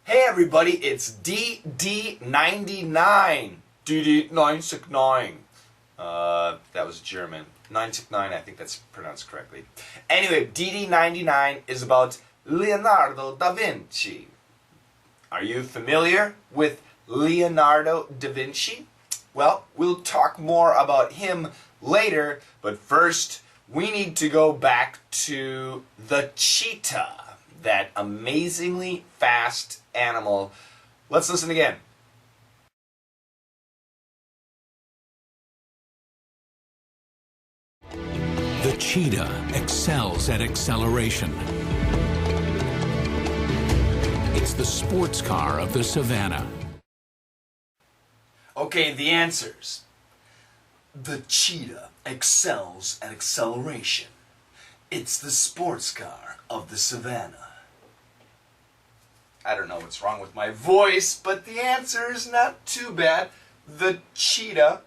Hey everybody, it's DD99. DD969. That was German. 969, I think that's pronounced correctly. Anyway, DD99 is about Leonardo Da Vinci. Are you familiar with Leonardo Da Vinci? Well, we'll talk more about him later, but first we need to go back to the cheetah, that amazingly fast animal. Let's listen again. The cheetah excels at acceleration. It's the sports car of the savannah. Okay, the answers. The cheetah excels at acceleration. It's the sports car of the savannah. I don't know what's wrong with my voice, but the answer is not too bad. The cheetah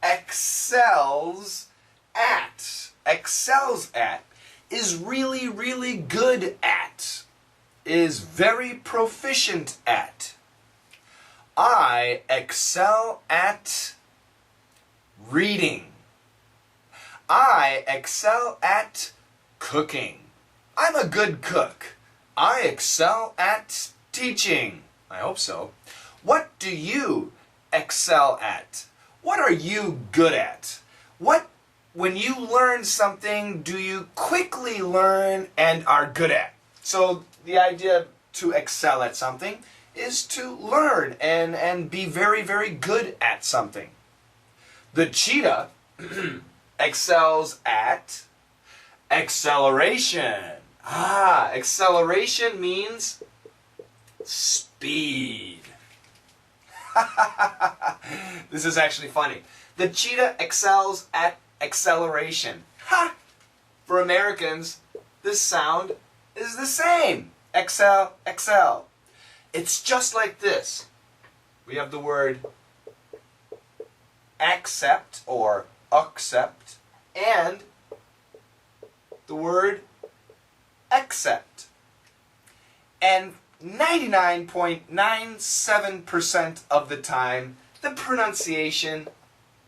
excels at, is really good at, is very proficient at. I excel at reading. I excel at cooking. I'm a good cook. I excel at teaching. I hope so. What do you excel at? What are you good at? When you learn something, do you quickly learn and are good at? So the idea to excel at something is to learn and be very good at something. The cheetah excels at acceleration. Acceleration means speed. This is actually funny. The cheetah excels at acceleration. For Americans, this sound is the same. Excel. It's just like this. We have the word accept or accept and the word accept. And 99.97% of the time, the pronunciation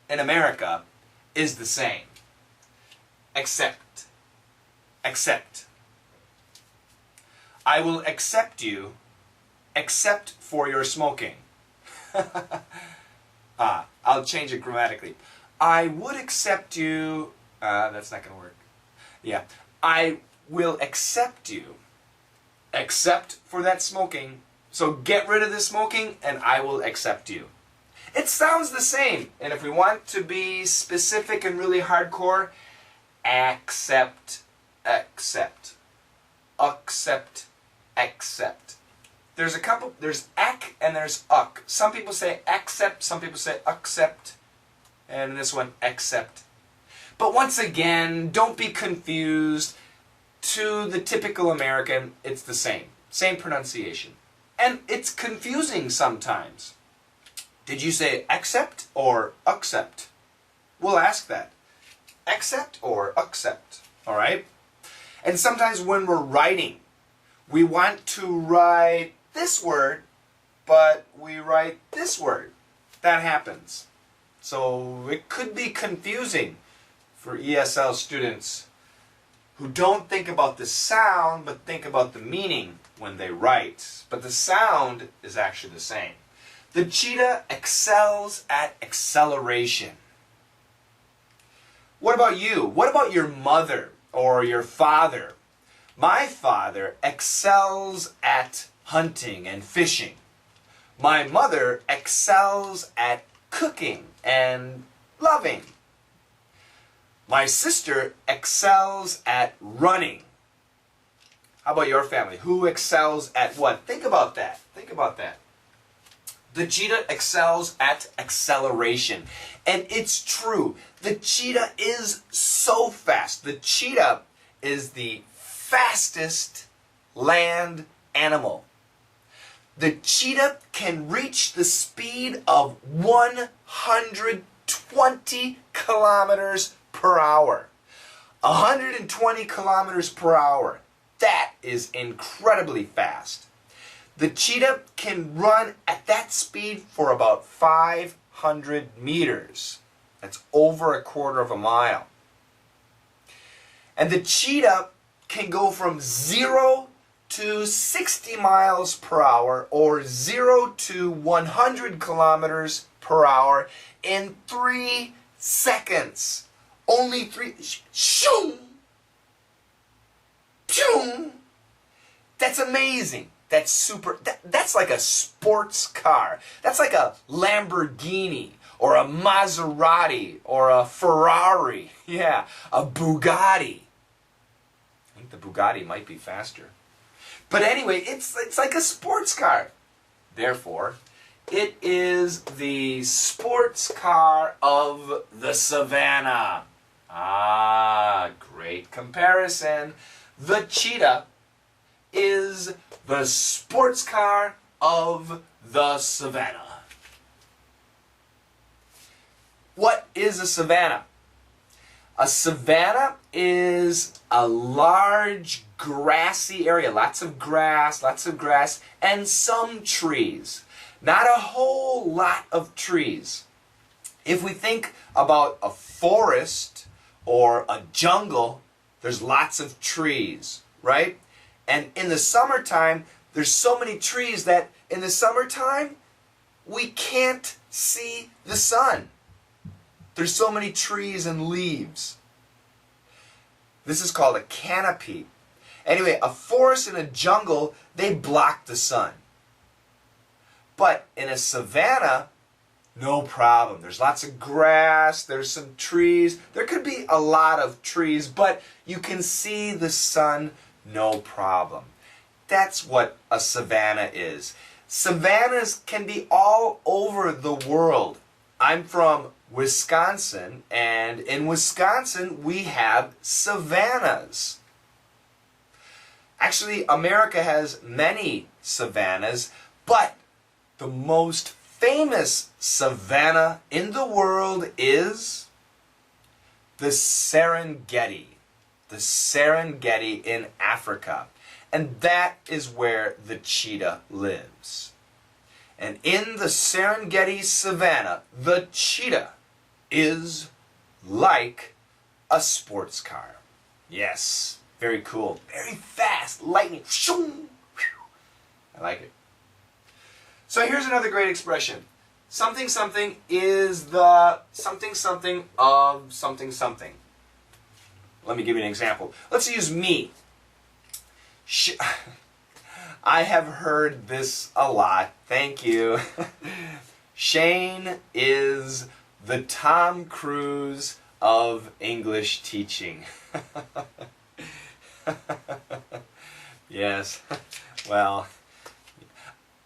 in America is the same. Accept. I will accept you, except for your smoking. I'll change it grammatically. I would accept you, that's not going to work. Yeah, I will accept you, except for that smoking. So get rid of the smoking and I will accept you. It sounds the same. And if we want to be specific and really hardcore, accept. There's a couple, there's ac and there's uck. Some people say accept, some people say accept, and this one accept. But once again, don't be confused. To the typical American, it's the same pronunciation. And it's confusing sometimes. Did you say accept or accept? We'll ask that. Accept or accept, all right? And sometimes when we're writing, we want to write this word, but we write this word. That happens. So it could be confusing for ESL students who don't think about the sound, but think about the meaning when they write. But the sound is actually the same. The cheetah excels at acceleration. What about you? What about your mother or your father? My father excels at hunting and fishing. My mother excels at cooking and loving. My sister excels at running. How about your family? Who excels at what? Think about that. The cheetah excels at acceleration. And it's true. The cheetah is so fast. The cheetah is the fastest land animal. The cheetah can reach the speed of 120 kilometers per hour. 120 kilometers per hour. That is incredibly fast. The cheetah can run at that speed for about 500 meters. That's over a quarter of a mile. And the cheetah can go from 0 to 60 miles per hour or 0 to 100 kilometers per hour in 3 seconds. Only 3. Shoom! Shoom! That's amazing. That's super. That's like a sports car. That's like a Lamborghini or a Maserati or a Ferrari. Yeah, a Bugatti. I think the Bugatti might be faster. But anyway, it's like a sports car. Therefore, it is the sports car of the savannah. Ah, great comparison. The cheetah is the sports car of the savannah. What is a savannah? A savanna is a large grassy area, lots of grass, and some trees. Not a whole lot of trees. If we think about a forest or a jungle, there's lots of trees, right? And in the summertime, there's so many trees that in the summertime, we can't see the sun. There's so many trees and leaves. This is called a canopy. Anyway, a forest and a jungle, they block the sun. But in a savanna, no problem. There's lots of grass, there's some trees. There could be a lot of trees, but you can see the sun, no problem. That's what a savanna is. Savannas can be all over the world. I'm from Wisconsin, and in Wisconsin we have savannas. Actually, America has many savannas, but the most famous savanna in the world is the Serengeti. The Serengeti in Africa. And that is where the cheetah lives. And in the Serengeti savanna, the cheetah is like a sports car. Yes, very cool. Very fast, lightning. I like it. So here's another great expression. Something something is the something something of something something. Let me give you an example. Let's use me. I have heard this a lot. Thank you. Shane is the Tom Cruise of English teaching. Yes. Well,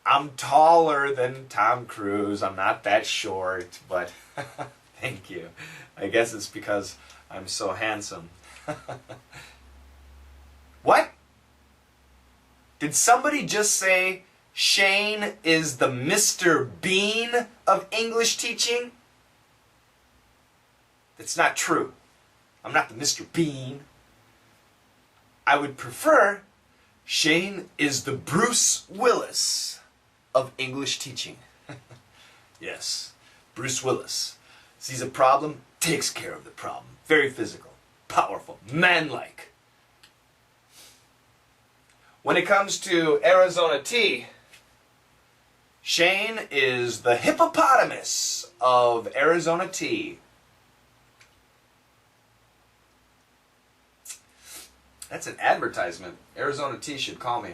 I'm taller than Tom Cruise. I'm not that short, but thank you. I guess it's because I'm so handsome. What? Did somebody just say Shane is the Mr. Bean of English teaching? That's not true. I'm not the Mr. Bean. I would prefer Shane is the Bruce Willis of English teaching. Yes, Bruce Willis sees a problem, takes care of the problem. Very physical, powerful, manlike. When it comes to Arizona tea, Shane is the hippopotamus of Arizona tea. That's an advertisement. Arizona tea should call me.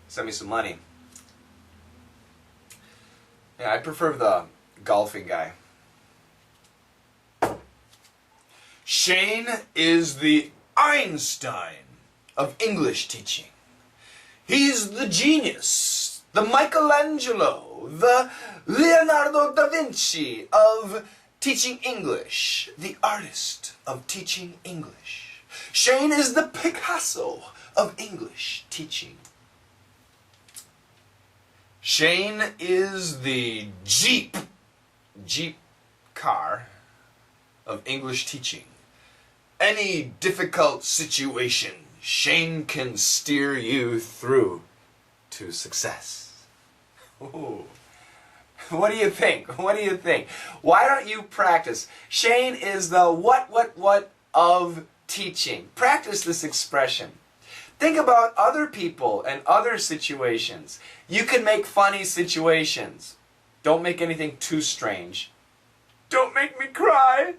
Send me some money. Yeah, I prefer the golfing guy. Shane is the Einstein of English teaching. He's the genius, the Michelangelo, the Leonardo Da Vinci of teaching English, the artist of teaching English. Shane is the Picasso of English teaching. Shane is the Jeep car of English teaching. Any difficult situation, Shane can steer you through. to success. Ooh. What do you think? What do you think? Why don't you practice? Shane is the what of teaching. Practice this expression. Think about other people and other situations. You can make funny situations. Don't make anything too strange. Don't make me cry.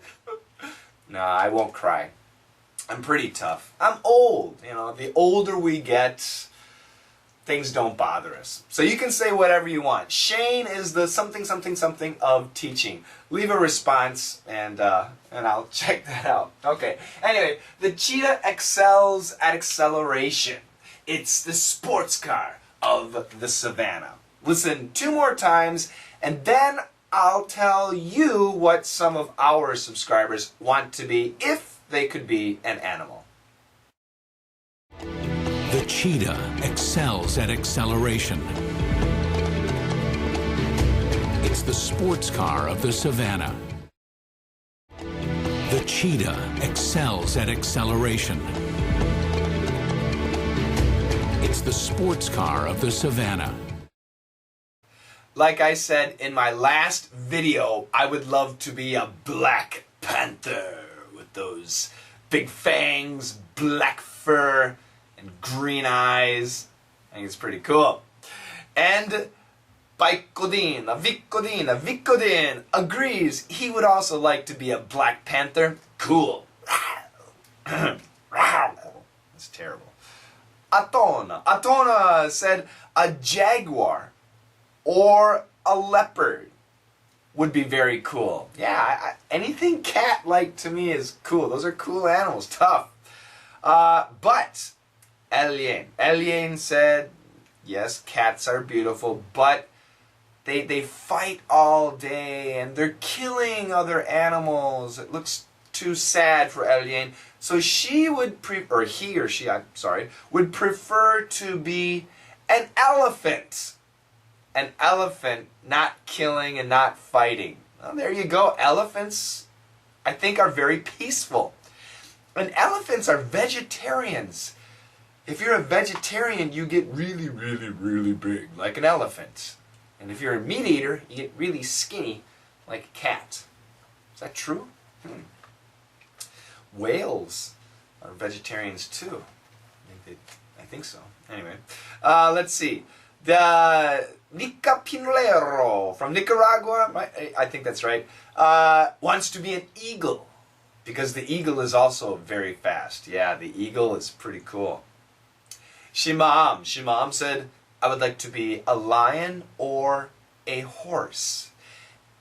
No, I won't cry. I'm pretty tough. I'm old. You know, the older we get, things don't bother us. So you can say whatever you want. Shane is the something of teaching. Leave a response and I'll check that out. Okay. Anyway, the cheetah excels at acceleration. It's the sports car of the savannah. Listen 2 more times and then I'll tell you what some of our subscribers want to be if they could be an animal. The cheetah excels at acceleration. It's the sports car of the savannah. The cheetah excels at acceleration. It's the sports car of the savannah. Like I said in my last video, I would love to be a black panther with those big fangs, black fur, and green eyes. I think it's pretty cool. And Vicodin agrees he would also like to be a black panther. Cool. That's terrible. Atona said a jaguar or a leopard would be very cool. Yeah, anything cat-like to me is cool. Those are cool animals. Tough. But Elien said, yes, cats are beautiful, but they fight all day and they're killing other animals. It looks too sad for Elien. So she would would prefer to be an elephant. An elephant, not killing and not fighting. Well, there you go. Elephants, I think, are very peaceful. And elephants are vegetarians. If you're a vegetarian, you get really, really, really big, like an elephant. And if you're a meat eater, you get really skinny, like a cat. Is that true? Whales are vegetarians too. I think so. Anyway, let's see. The Nica Pinolero from Nicaragua, right? I think that's right, wants to be an eagle because the eagle is also very fast. Yeah, the eagle is pretty cool. Shimam said, I would like to be a lion or a horse.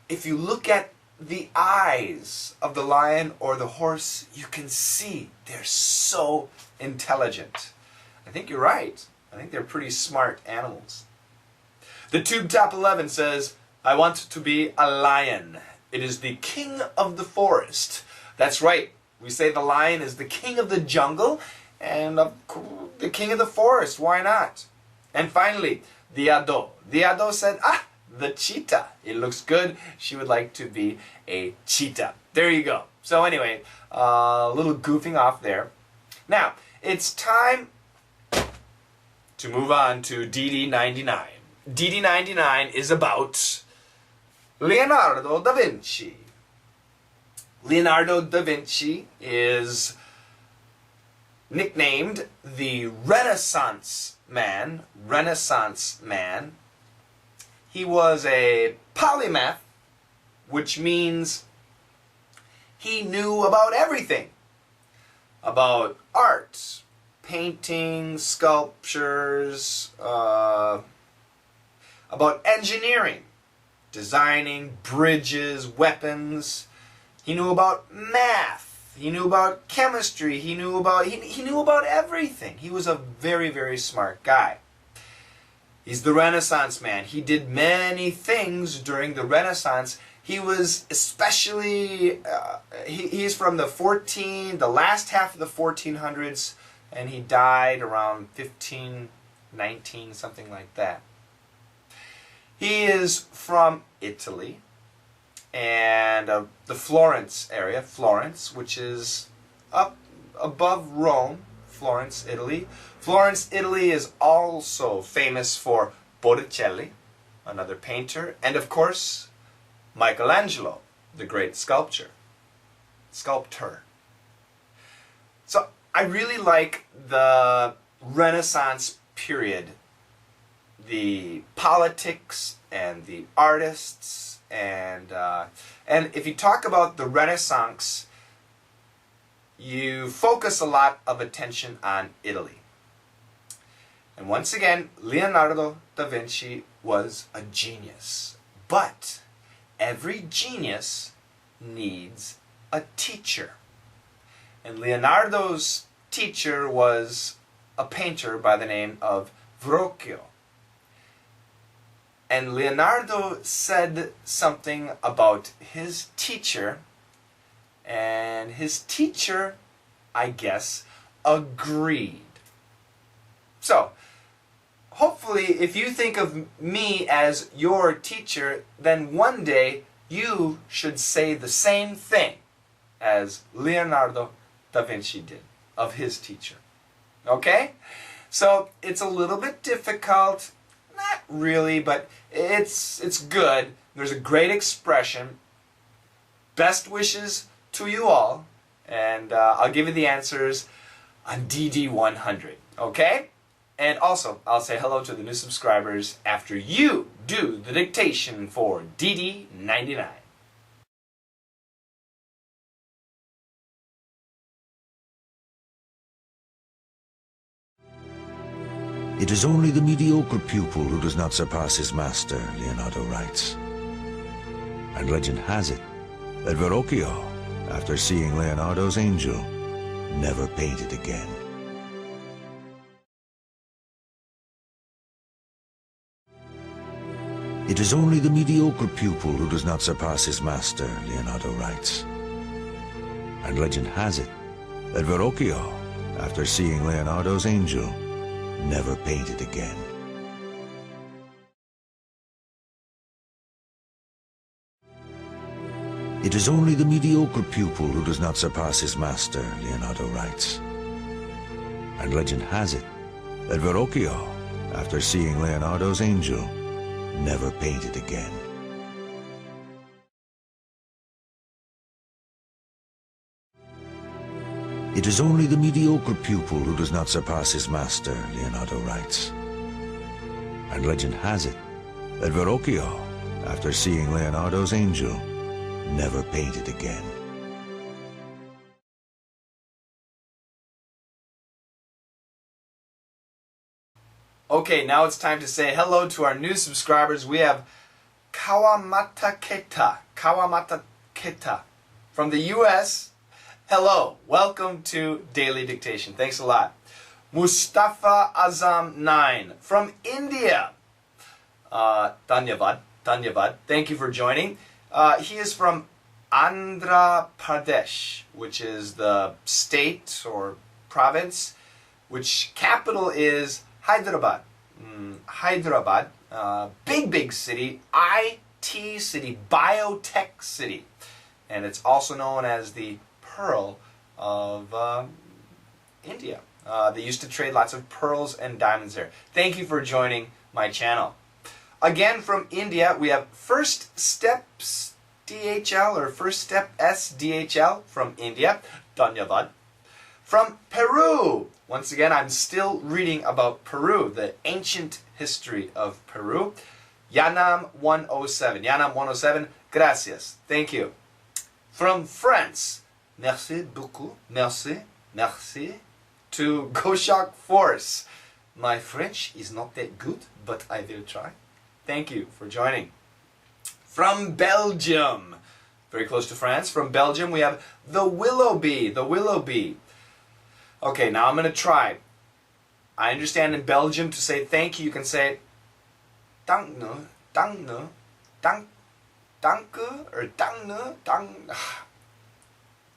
If you look at the eyes of the lion or the horse, you can see they're so intelligent. I think you're right. I think they're pretty smart animals. The Tube Top 11 says, I want to be a lion. It is the king of the forest. That's right. We say the lion is the king of the jungle and the king of the forest. Why not? And finally, Diado. Diado said, the cheetah. It looks good. She would like to be a cheetah. There you go. So anyway, a little goofing off there. Now, it's time to move on to DD99. DD99 is about Leonardo Da Vinci. Leonardo Da Vinci is nicknamed the Renaissance Man. Renaissance Man. He was a polymath, which means he knew about everything. About art, painting, sculptures, about engineering, designing bridges, weapons. He knew about math. He knew about chemistry. He knew about everything. He was a very, very smart guy. He's the Renaissance man. He did many things during the Renaissance. He was especially, he's from the last half of the 1400s, and he died around 1519, something like that. He is from Italy, and the Florence area, Florence, which is up above Rome, Florence, Italy. Florence, Italy is also famous for Botticelli, another painter, and of course, Michelangelo, the great sculptor. So I really like the Renaissance period, the politics and the artists, and if you talk about the Renaissance, you focus a lot of attention on Italy. And once again, Leonardo da Vinci was a genius. But every genius needs a teacher. And Leonardo's teacher was a painter by the name of Verrocchio. And Leonardo said something about his teacher, and his teacher, I guess, agreed. So, hopefully, if you think of me as your teacher, then one day you should say the same thing as Leonardo da Vinci did of his teacher. Okay? So, it's a little bit difficult. Not really, but it's good. There's a great expression. Best wishes to you all, and I'll give you the answers on DD100, okay? And also, I'll say hello to the new subscribers after you do the dictation for DD99. It is only the mediocre pupil who does not surpass his master, Leonardo writes. And legend has it that Verrocchio, after seeing Leonardo's angel, never painted again. It is only the mediocre pupil who does not surpass his master, Leonardo writes. And legend has it that Verrocchio, after seeing Leonardo's angel, never painted again. It is only the mediocre pupil who does not surpass his master, Leonardo writes. And legend has it that Verrocchio, after seeing Leonardo's angel, never painted again. It is only the mediocre pupil who does not surpass his master, Leonardo writes. And legend has it that Verrocchio, after seeing Leonardo's angel, never painted again. Okay, now it's time to say hello to our new subscribers. We have Kawamata Keta from the US. Hello, welcome to Daily Dictation. Thanks a lot. Mustafa Azam 9 from India. Dhanyavad. Thank you for joining. He is from Andhra Pradesh, which is the state or province, which capital is Hyderabad. Hyderabad, big city, IT city, biotech city. And it's also known as the Pearl of India. They used to trade lots of pearls and diamonds there. Thank you for joining my channel. Again from India, we have First Steps DHL or First Step S DHL from India. Dhanyavad. From Peru. Once again, I'm still reading about Peru, the ancient history of Peru. Yanam 107. Yanam 107, gracias. Thank you. From France. Merci beaucoup. Merci. To Goshak Force. My French is not that good, but I will try. Thank you for joining. From Belgium, very close to France, from Belgium we have the Willoughby. Okay, now I'm going to try. I understand in Belgium to say thank you, you can say dank, danke, or dank.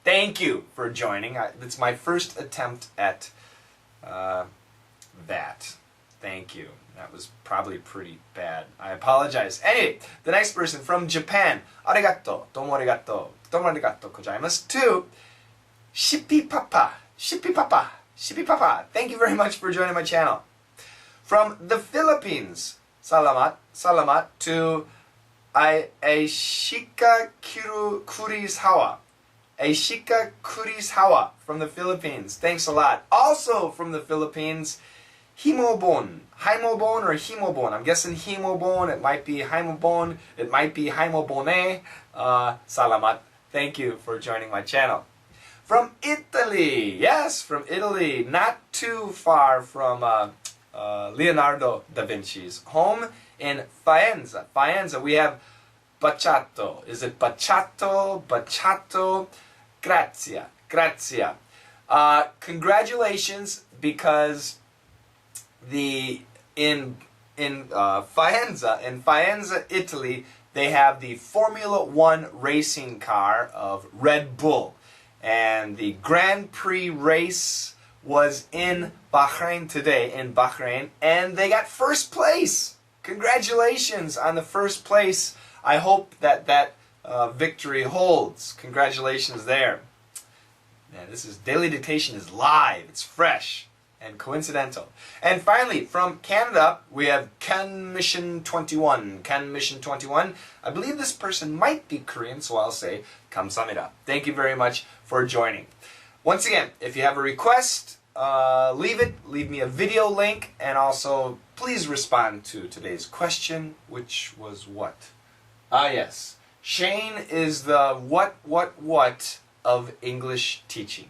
Thank you for joining. It's my first attempt at that. Thank you. That was probably pretty bad. I apologize. Anyway, the next person from Japan. Arigato. Domo arigato. Domo arigato gozaimasu. To Shippy Papa. Shipi Papa, thank you very much for joining my channel. From the Philippines, salamat, salamat to Aishika Kuris Hawa. Aishika Kuris Hawa from the Philippines. Thanks a lot. Also from the Philippines, Himobon. Himobon or Himobon. I'm guessing Himobon. It might be Himobon. It might be Himobone. Salamat. Thank you for joining my channel. From Italy. Yes, from Italy. Not too far from Leonardo Da Vinci's home in Faenza. Faenza. We have Baciato. Is it Baciato? Baciato. Grazia. Grazia. Congratulations, because in Faenza, Italy, they have the Formula One racing car of Red Bull, and the Grand Prix race was in Bahrain today, and they got first place. Congratulations on the first place. I hope that victory holds. Congratulations there. Man, this is Daily Dictation is live. It's fresh and coincidental. And finally, from Canada, we have Mission 21. Mission 21. I believe this person might be Korean, so I'll say 감사합니다. Thank you very much for joining. Once again, if you have a request, leave it. Leave me a video link, and also please respond to today's question, which was what? Ah, yes. Shane is the what of English teaching.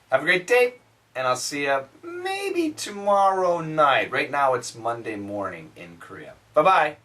Have a great day, and I'll see you maybe tomorrow night. Right now it's Monday morning in Korea. Bye-bye.